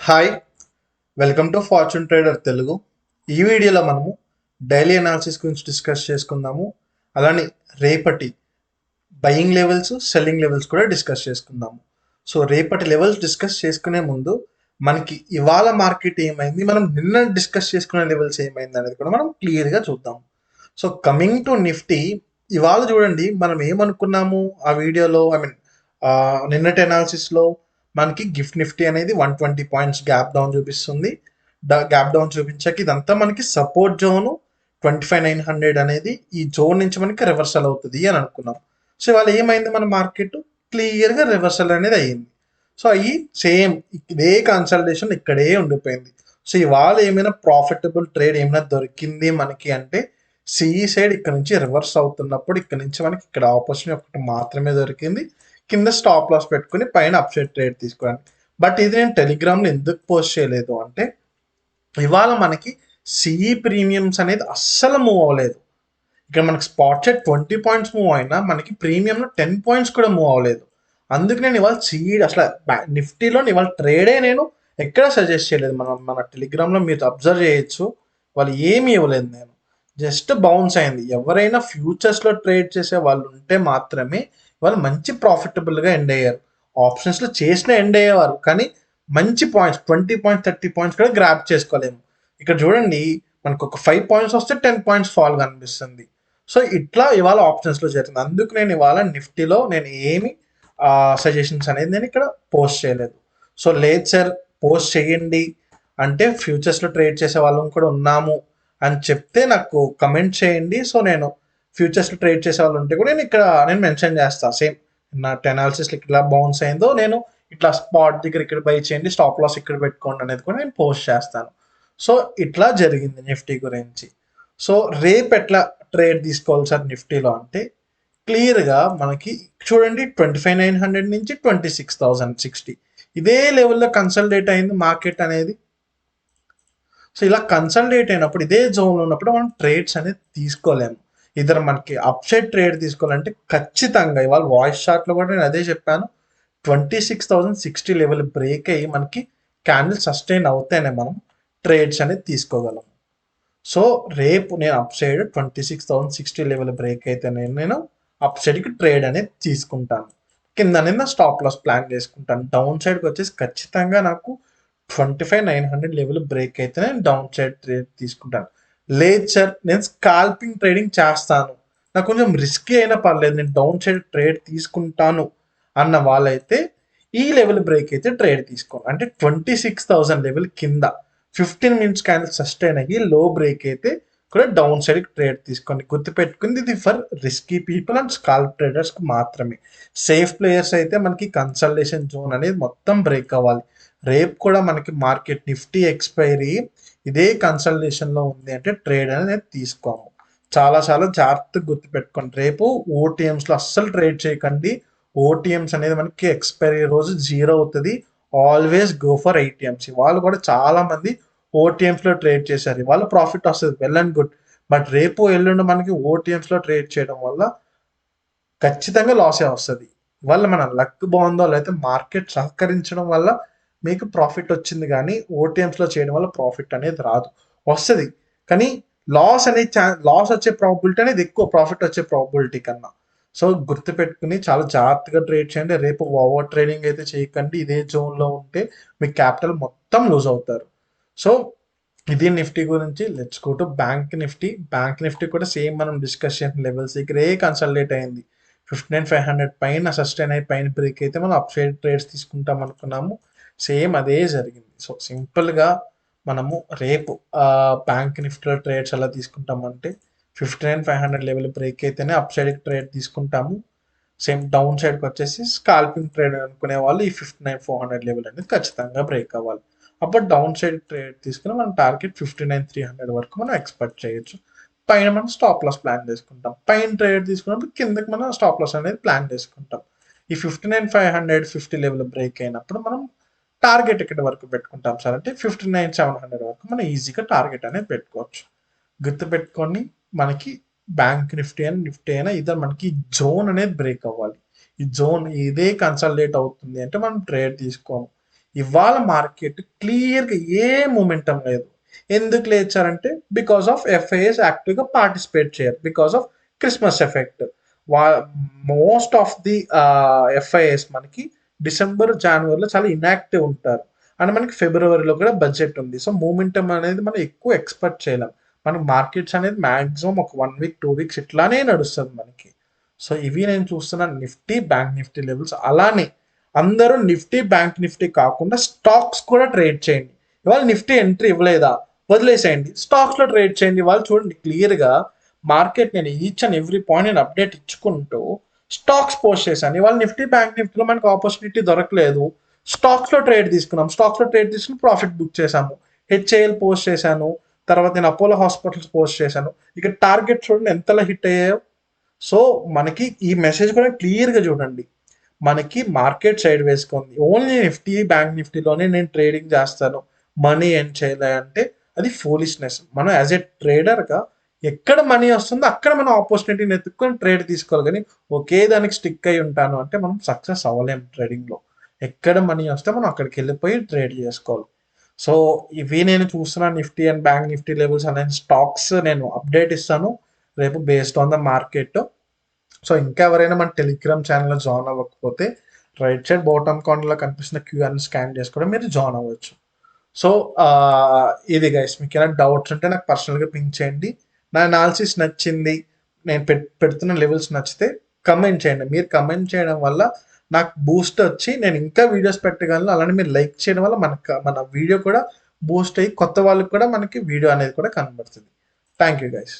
Hi, welcome to fortune trader Telugu. ఈ వీడియోలో మనము డైలీ అనాలిసిస్ గురించి డిస్కస్ చేసుకుందాము. అలానే రేపటి బయింగ్ లెవెల్స్, సెల్లింగ్ లెవెల్స్ కూడా డిస్కస్ చేసుకుందాము. సో రేపటి లెవెల్స్ డిస్కస్ చేసుకునే ముందు మనకి ఇవాళ మార్కెట్ ఏమైంది, మనం నిన్న డిస్కస్ చేసుకునే లెవెల్స్ ఏమైంది అనేది కూడా మనం క్లియర్గా చూద్దాం. సో కమింగ్ టు నిఫ్టీ, ఇవాళ చూడండి మనం ఏమనుకున్నాము ఆ వీడియోలో, నిన్నటి అనాలిసిస్లో మనకి గిఫ్ట్ నిఫ్టీ అనేది 120 పాయింట్స్ గ్యాప్ డౌన్ చూపిస్తుంది. గ్యాప్ డౌన్ చూపించాక ఇదంతా మనకి సపోర్ట్ జోన్ 25,900 అనేది ఈ జోన్ నుంచి మనకి రివర్సల్ అవుతుంది అని అనుకున్నాం. సో ఇవాళ ఏమైంది, మన మార్కెట్ క్లియర్గా రివర్సల్ అనేది అయ్యింది. సో అవి సేమ్ ఇదే కన్సల్టేషన్ ఇక్కడే ఉండిపోయింది. సో ఇవాళ ఏమైనా ప్రాఫిటబుల్ ట్రేడ్ ఏమైనా దొరికింది మనకి అంటే సిఈ సైడ్ ఇక్కడ నుంచి రివర్స్ అవుతున్నప్పుడు ఇక్కడ నుంచి మనకి ఇక్కడ ఆపర్చునిటీ ఒకటి మాత్రమే దొరికింది, కింద స్టాప్ లాస్ పెట్టుకుని పైన అప్సైడ్ ట్రేడ్ తీసుకోవడానికి. బట్ ఇది నేను టెలిగ్రామ్లో ఎందుకు పోస్ట్ చేయలేదు అంటే ఇవాళ మనకి సిఈ ప్రీమియమ్స్ అనేది అస్సలు మూవ్ అవ్వలేదు. ఇక్కడ మనకి స్పాట్ చెట్ 20 పాయింట్స్ మూవ్ అయినా మనకి ప్రీమియంలో 10 పాయింట్స్ కూడా మూవ్ అవ్వలేదు. అందుకు నేను ఇవాళ సిఈ అసలు నిఫ్టీలో ఇవాళ ట్రేడే నేను ఎక్కడ సజెస్ట్ చేయలేదు. మన టెలిగ్రామ్లో మీరు అబ్జర్వ్ చేయొచ్చు, వాళ్ళు ఏమి ఇవ్వలేదు. నేను జస్ట్ బౌన్స్ అయింది. ఎవరైనా ఫ్యూచర్స్లో ట్రేడ్ చేసే వాళ్ళు ఉంటే మాత్రమే వాళ్ళు మంచి ప్రాఫిటబుల్గా ఎండ్ అయ్యారు. ఆప్షన్స్లో చేసిన ఎండ్ అయ్యేవారు, కానీ మంచి పాయింట్స్ 20 పాయింట్స్ 30 పాయింట్స్ కూడా గ్రాప్ చేసుకోలేము. ఇక్కడ చూడండి మనకు ఒక 5 పాయింట్స్ వస్తే 10 పాయింట్స్ ఫాల్ కనిపిస్తుంది. సో ఇట్లా ఇవాళ ఆప్షన్స్లో చేరుతుంది. అందుకు నేను ఇవాళ నిఫ్టీలో నేను ఏమి సజెషన్స్ అనేది నేను ఇక్కడ పోస్ట్ చేయలేదు. సో లేదు సార్ పోస్ట్ చేయండి అంటే ఫ్యూచర్స్లో ట్రేడ్ చేసే వాళ్ళం కూడా ఉన్నాము అని చెప్తే నాకు కమెంట్ చేయండి. సో నేను ఫ్యూచర్స్లో ట్రేడ్ చేసే వాళ్ళు ఉంటే కూడా నేను మెన్షన్ చేస్తాను. సేమ్ నా అనాలిసిస్ ఇట్లా బౌన్స్ అయిందో నేను ఇట్లా స్పాట్ దగ్గర ఇక్కడ బై చేయండి, స్టాప్ లాస్ ఇక్కడ పెట్టుకోండి అనేది కూడా నేను పోస్ట్ చేస్తాను. సో ఇట్లా జరిగింది నిఫ్టీ గురించి. సో రేపు ఎట్లా ట్రేడ్ తీసుకోవాలి సార్ నిఫ్టీలో అంటే క్లియర్గా మనకి చూడండి 25,900 నుంచి 26,060 ఇదే లెవెల్లో కన్సల్టేట్ అయింది మార్కెట్ అనేది. సో ఇలా కన్సల్టేట్ అయినప్పుడు ఇదే జోన్లో ఉన్నప్పుడు మనం ట్రేడ్స్ అనేది తీసుకోలేము. ఇద్దరు మనకి అప్ సైడ్ ట్రేడ్ తీసుకోవాలంటే ఖచ్చితంగా ఇవాళ వాయిస్ చార్ట్లో కూడా నేను అదే చెప్పాను, 26,060 లెవెల్ బ్రేక్ అయ్యి మనకి క్యాండిల్ సస్టైన్ అవుతేనే మనం ట్రేడ్స్ అనేది తీసుకోగలం. సో రేపు నేను అప్ సైడ్ 26,060 లెవెల్ బ్రేక్ అయితే నేను అప్ సైడ్కి ట్రేడ్ అనేది తీసుకుంటాను, కింద స్టాప్ లాస్ ప్లాన్ చేసుకుంటాను. డౌన్ సైడ్కి వచ్చేసి ఖచ్చితంగా నాకు 25,900 లెవెల్ బ్రేక్ అయితే నేను డౌన్ సైడ్ ట్రేడ్ తీసుకుంటాను. లేదు సార్ నేను స్కాల్పింగ్ ట్రేడింగ్ చేస్తాను, నాకు కొంచెం రిస్కీ అయినా పర్లేదు నేను డౌన్ సైడ్ ట్రేడ్ తీసుకుంటాను అన్న వాళ్ళైతే ఈ లెవెల్ బ్రేక్ అయితే ట్రేడ్ తీసుకోండి. అంటే 26,000 లెవెల్ కింద 15 మినిట్స్ క్యాండిల్ సస్టైన్ అయ్యి లో బ్రేక్ అయితే కూడా డౌన్ సైడ్ ట్రేడ్ తీసుకోండి. గుర్తుపెట్టుకుంది ఇది for risky people and scalp ట్రేడర్స్కి మాత్రమే. సేఫ్ ప్లేయర్స్ అయితే మనకి కన్సల్టేషన్ జోన్ అనేది మొత్తం బ్రేక్ అవ్వాలి. రేపు కూడా మనకి మార్కెట్ నిఫ్టీ ఎక్స్పైరీ ఇదే కన్సల్టేషన్లో ఉంది అంటే ట్రేడ్ అనేది తీసుకోము. చాలా జాగ్రత్తగా గుర్తుపెట్టుకోండి. రేపు ఓటీఎంస్లో అస్సలు ట్రేడ్ చేయకండి. ఓటీఎంస్ అనేది మనకి ఎక్స్పైరీ రోజు 0 అవుతుంది. Always go for ATMs. వాళ్ళు కూడా చాలా మంది ఓటీఎంస్లో ట్రేడ్ చేశారు, వాళ్ళు ప్రాఫిట్ వస్తుంది, వెల్ అండ్ గుడ్. బట్ రేపు ఎల్లుండి మనకి ఓటీఎంస్లో ట్రేడ్ చేయడం వల్ల ఖచ్చితంగా లాసే వస్తుంది. ఇవాళ మన లక్ బాగుందో లేకపోతే మార్కెట్ సహకరించడం వల్ల మీకు ప్రాఫిట్ వచ్చింది, కానీ ఓటీఎంస్లో చేయడం వల్ల ప్రాఫిట్ అనేది రాదు. వస్తుంది కానీ లాస్ వచ్చే ప్రాబిలిటీ అనేది ఎక్కువ ప్రాఫిట్ వచ్చే ప్రాబిలిటీ కన్నా. సో గుర్తుపెట్టుకుని చాలా జాగ్రత్తగా ట్రేడ్ చేయండి. రేపు ఓవర్ ట్రేడింగ్ అయితే చేయకండి. ఇదే జోన్లో ఉంటే మీ క్యాపిటల్ మొత్తం లూజ్ అవుతారు. సో ఇది నిఫ్టీ గురించి. Let's go to bank Nifty. Bank Nifty కూడా సేమ్ మనం డిస్కస్ చేసిన లెవెల్స్ దగ్గరే కన్సల్టేట్ అయింది. 59,500 పైన సస్టైన్ అయ్యి పైన బ్రేక్ అయితే మనం అప్ సైడ్ ట్రేడ్స్ తీసుకుంటాం అనుకున్నాము, సేమ్ అదే జరిగింది. సో సింపుల్గా మనము రేపు బ్యాంక్ నిఫ్టీలో ట్రేడ్స్ ఎలా తీసుకుంటామంటే 59,500 లెవెల్ బ్రేక్ అయితేనే అప్ సైడ్కి ట్రేడ్ తీసుకుంటాము. సేమ్ డౌన్ సైడ్కి వచ్చేసి స్కాల్పింగ్ ట్రేడ్ అనుకునే వాళ్ళు ఈ 59,400 లెవెల్ అనేది ఖచ్చితంగా బ్రేక్ అవ్వాలి. అప్పుడు డౌన్ సైడ్ ట్రేడ్ తీసుకుని మనం టార్గెట్ 59,300 వరకు మనం ఎక్స్పెక్ట్ చేయొచ్చు. పైన మనం స్టాప్ లాస్ ప్లాన్ చేసుకుంటాం. పైన ట్రేడ్ తీసుకున్నప్పుడు కిందకి మనం స్టాప్ లాస్ అనేది ప్లాన్ చేసుకుంటాం. ఈ 59,550 లెవెల్ బ్రేక్ అయినప్పుడు మనం టార్గెట్ ఎక్కడి వరకు పెట్టుకుంటాం సార్ అంటే 59,700 వరకు మనం ఈజీగా టార్గెట్ అనేది పెట్టుకోవచ్చు. గుర్తుపెట్టుకొని మనకి బ్యాంక్ నిఫ్టీ అయినా ఇద్దరు మనకి జోన్ అనేది బ్రేక్ అవ్వాలి. ఈ జోన్ ఇదే కన్సల్టేట్ అవుతుంది అంటే మనం ట్రేడ్ తీసుకోము. ఇవాళ మార్కెట్ క్లియర్గా ఏ మూమెంటం లేదు. ఎందుకు లేచారంటే బికాస్ ఆఫ్ ఎఫ్ఐఎస్ యాక్టివ్గా పార్టిసిపేట్ చేయరు, బికాస్ ఆఫ్ క్రిస్మస్ ఎఫెక్ట్. వా మోస్ట్ ఆఫ్ ది ఎఫ్ఐఎస్ మనకి డిసెంబర్ జనవరిలో చాలా ఇన్యాక్టివ్ ఉంటారు, అండ్ మనకి ఫిబ్రవరిలో కూడా బడ్జెట్ ఉంది. సో మూమెంటం అనేది మనం ఎక్కువ ఎక్స్పెక్ట్ చేయలేం. మనకి మార్కెట్స్ అనేది మాక్సిమం ఒక 1 వీక్ 2 వీక్స్ ఇట్లానే నడుస్తుంది మనకి. సో ఇవి నేను చూస్తున్న నిఫ్టీ బ్యాంక్ నిఫ్టీ లెవెల్స్. అలానే అందరూ నిఫ్టీ బ్యాంక్ నిఫ్టీ కాకుండా స్టాక్స్ కూడా ట్రేడ్ చేయండి. ఇవాళ నిఫ్టీ ఎంట్రీ ఇవ్వలేదా, వదిలేసేయండి, స్టాక్స్లో ట్రేడ్ చేయండి. వాళ్ళు చూడండి క్లియర్గా మార్కెట్ నేను ఈచ్ అండ్ ఎవ్రీ పాయింట్ నేను అప్డేట్ ఇచ్చుకుంటూ స్టాక్స్ పోస్ట్ చేశాను. ఇవాళ నిఫ్టీ బ్యాంక్ నిఫ్టీలో మనకు ఆపర్చునిటీ దొరకలేదు, స్టాక్స్లో ట్రేడ్ తీసుకున్నాం, స్టాక్స్లో ట్రేడ్ తీసుకుని ప్రాఫిట్ బుక్ చేశాము. హెచ్ఏఎల్ పోస్ట్ చేశాను, తర్వాత నేను అపోలో హాస్పిటల్స్ పోస్ట్ చేశాను. ఇక టార్గెట్ చూడండి ఎంతలా హిట్ అయ్యాయో. సో మనకి ఈ మెసేజ్ కూడా క్లియర్గా చూడండి, మనకి మార్కెట్ సైడ్ వేసుకుంది, ఓన్లీ నిఫ్టీ బ్యాంక్ నిఫ్టీలోనే నేను ట్రేడింగ్ చేస్తాను, మనీ ఏం చేయలే అంటే అది ఫూలిష్నెస్. మనం యాజ్ ఏ ట్రేడర్గా ఎక్కడ మనీ వస్తుందో అక్కడ మనం ఆపర్చునిటీని ఎత్తుక్కొని ట్రేడ్ తీసుకోవాలి, కానీ ఒకే దానికి స్టిక్ అయి ఉంటాను అంటే మనం సక్సెస్ అవ్వలేము ట్రేడింగ్లో. ఎక్కడ మనీ వస్తే మనం అక్కడికి వెళ్ళిపోయి ట్రేడ్ చేసుకోవాలి. సో ఇవి నేను చూస్తున్న Nifty and bank Nifty levels అనేది స్టాక్స్ నేను అప్డేట్ ఇస్తాను రేపు based on the market. So ఇంకా ఎవరైనా మన టెలిగ్రామ్ ఛానల్లో జాయిన్ అవ్వకపోతే రైట్ సైడ్ బాటమ్ కార్నర్లో కనిపిస్తున్న క్యూఆర్ని స్కాన్ చేసి కూడా మీరు జాయిన్ అవ్వచ్చు. సో ఇది గైస్, మీకు ఏమైనా డౌట్స్ ఉంటే నాకు పర్సనల్గా పింక్ చేయండి. నా అనాలిసిస్ నచ్చింది, నేను పెడుతున్న లెవెల్స్ నచ్చితే కమెంట్ చేయండి. మీరు కమెంట్ చేయడం వల్ల నాకు బూస్ట్ వచ్చి నేను ఇంకా వీడియోస్ పెట్టగలను. అలానే మీరు లైక్ చేయడం వల్ల మన వీడియో కూడా బూస్ట్ అయ్యి కొత్త వాళ్ళకి కూడా మనకి వీడియో అనేది కూడా కనబడుతుంది. Thank you guys.